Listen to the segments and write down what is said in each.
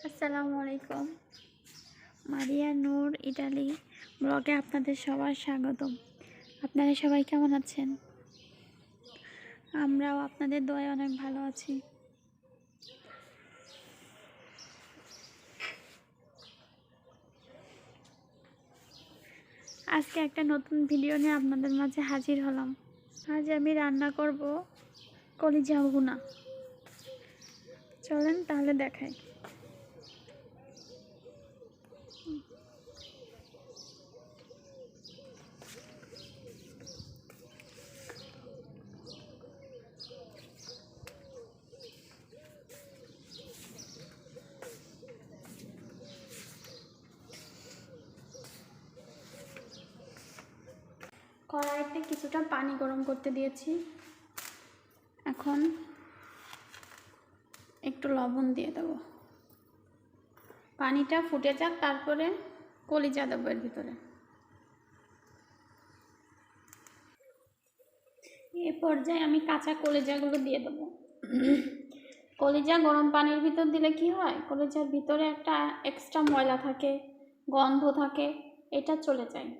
আসসালামু আলাইকুম। মারিয়া নূর ইটালি ব্লগে আপনাদের সবার স্বাগতম। আপনারা সবাই কেমন আছেন? আমরাও আপনাদের দয়ায় অনেক ভালো আছি। আজকে একটা নতুন ভিডিও নিয়ে আপনাদের মাঝে হাজির হলাম। আজ আমি রান্না করব কলিজা ভুনা। চলেন তাহলে দেখাই। কড়াইতে কিছুটা পানি গরম করতে দিয়েছি। এখন একটু লবণ দিয়ে দেব। পানিটা ফুটে যাক, তারপরে কলিজা দেবো এর ভিতরে। এ পর্যায়ে আমি কাঁচা কলিজাগুলো দিয়ে দেবো। কলিজা গরম পানির ভিতর দিলে কি হয়, কলিজার ভিতরে একটা এক্সট্রা ময়লা থাকে, গন্ধ থাকে, এটা চলে যায়।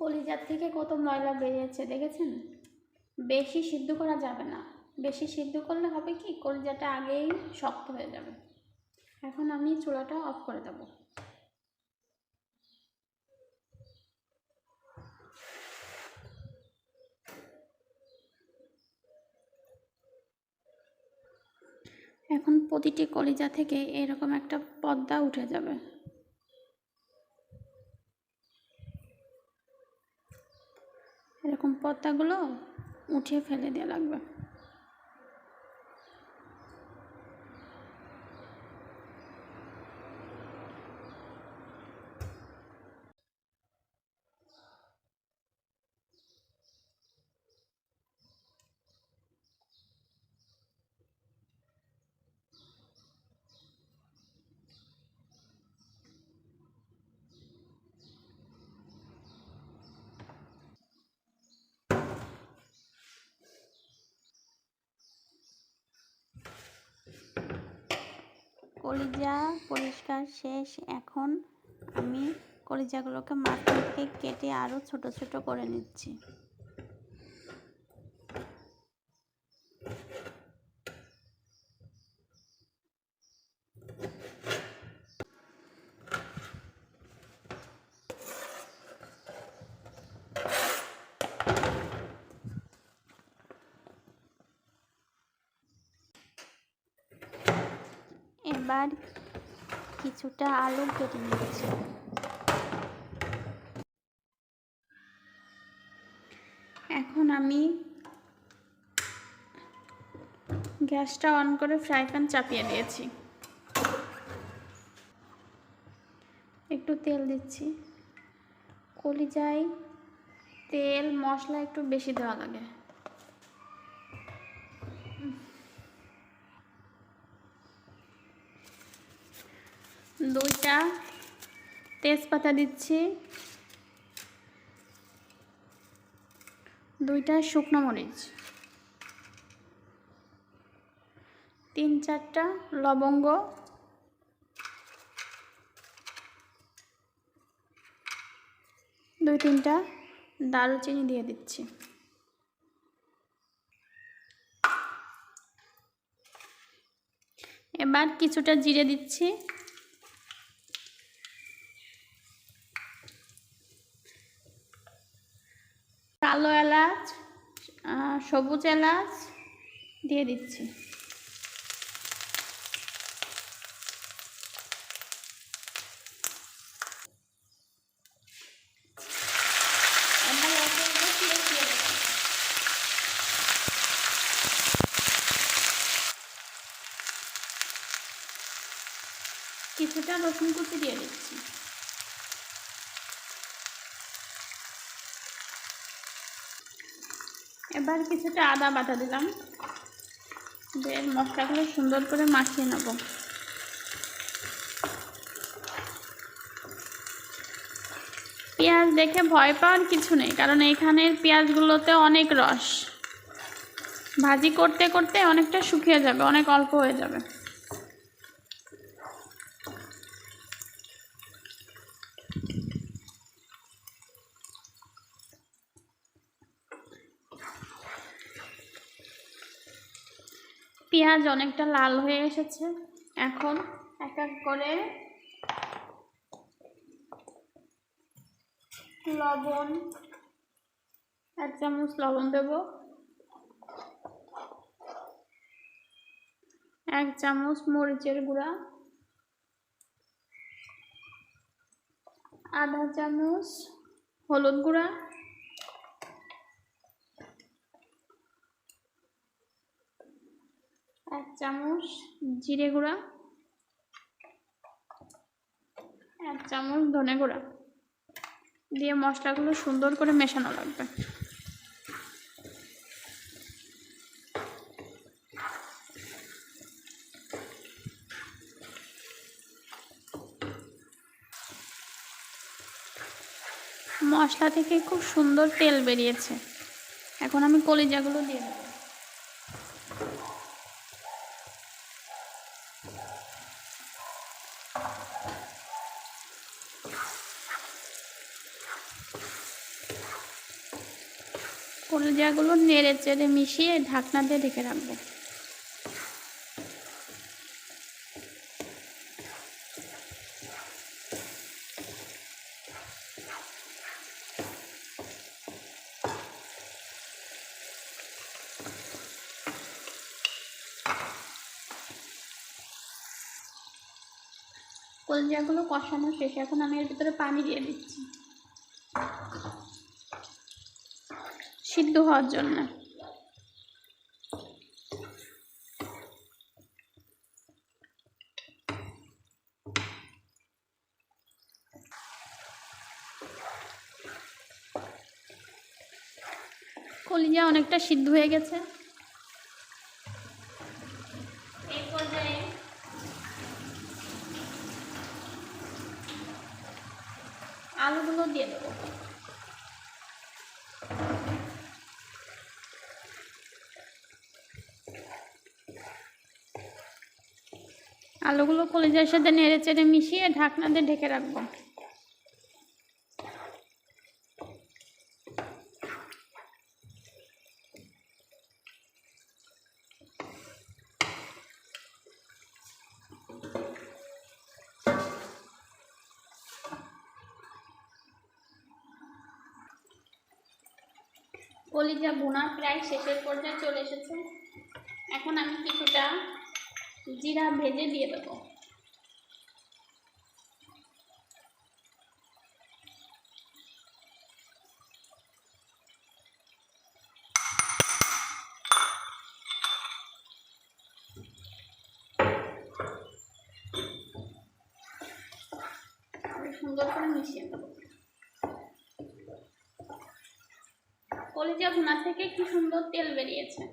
কলিজার থেকে কত ময়লা বেরিয়েছে দেখেছেন? বেশি সিদ্ধ করা যাবে না। বেশি সিদ্ধ করলে হবে কি, কলিজাটা আগেই শক্ত হয়ে যাবে। এখন আমি চুলাটা অফ করে দেব। এখন প্রতিটি কলিজা থেকে এরকম একটা পর্দা উঠে যাবে। এরকম পর্দাগুলো উঠিয়ে ফেলে দেওয়া লাগবে। কলিজা পরিষ্কার শেষ। এখন আমি কলিজাগুলোকে মাছ থেকে কেটে আরও ছোট ছোট করে নিচ্ছি। এবার কিছুটা আলু কেটে নিচ্ছি। এখন আমি গ্যাসটা অন করে ফ্রাই প্যান চাপিয়ে দিয়েছি। একটু তেল দিচ্ছি। কলিজায় তেল মশলা একটু বেশি দেওয়া লাগে। দুইটা তেজপাতা দিচ্ছি, দুইটা শুকনো মরিচ, 3-4টা লবঙ্গ, 2-3টা দারুচিনি দিয়ে দিচ্ছি। এবার কিছুটা জিরে দিচ্ছি, কালো এলাচ, সবুজ এলাচ দিয়ে দিচ্ছি। কিছুটা রসুন কুচি দিয়ে দিচ্ছি। এবার কিছুটা আদা বাটা দিলাম, দিয়ে মশলাগুলো সুন্দর করে মাখিয়ে নেব। পেঁয়াজ দেখে ভয় পাওয়ার কিছু নেই, কারণ এখানের পেঁয়াজগুলোতে অনেক রস। ভাজি করতে করতে অনেকটা শুকিয়ে যাবে, অনেক অল্প হয়ে যাবে। পেঁয়াজ অনেকটা লাল হয়ে এসেছে। এখন এক এক করে লবণ, 1 চামচ লবণ দেব, 1 চামচ মরিচের গুঁড়া, 1/2 চামচ হলুদ গুঁড়া, 1 চামচ জিরে গুঁড়া, 1 চামচ ধনে গুঁড়া দিয়ে মশলাগুলো সুন্দর করে মেশানো লাগবে। মশলা থেকে খুব সুন্দর তেল বেরিয়েছে। এখন আমি কলিজাগুলো দিয়ে দেব। কলিজাগুলো নেড়ে চেড়ে মিশিয়ে ঢাকনা দিয়ে ঢেকে রাখবো। কলিজাগুলো কষানো শেষ। এখন আমি এর ভিতরে পানি দিয়ে দিচ্ছি সিদ্ধ হওয়ার জন্য। কলিজা অনেকটা সিদ্ধ হয়ে গেছে। এই পর্যায়ে আলুগুলো দিয়ে দেবো। আলুগুলো কলিজার সাথে নেড়ে চেড়ে মিশিয়ে ঢাকনা দিয়ে ঢেকে রাখবো। কলিজা ভুনা প্রায় শেষের পর্যায়ে চলে এসেছে। এখন আমি কিছুটা জিরা ভেজে দিয়ে দেবো। সুন্দর করে মিশিয়ে দেবো। কলিজা ভুনা থেকে কি সুন্দর তেল বেরিয়েছে।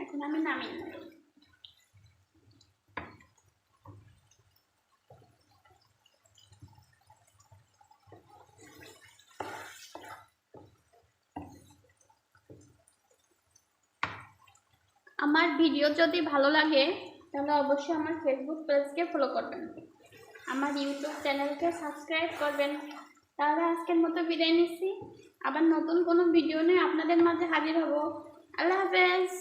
এখন আমি নামিয়ে নেব। আমার ভিডিও যদি ভালো লাগে তাহলে অবশ্যই আমার ফেসবুক পেজকে ফলো করবেন, আমার ইউটিউব চ্যানেলকে সাবস্ক্রাইব করবেন। তাহলে আজকের মতো বিদায় নিচ্ছি। আবার নতুন কোনো ভিডিও নিয়ে আপনাদের মাঝে হাজির হব। আল্লাহ হাফেজ।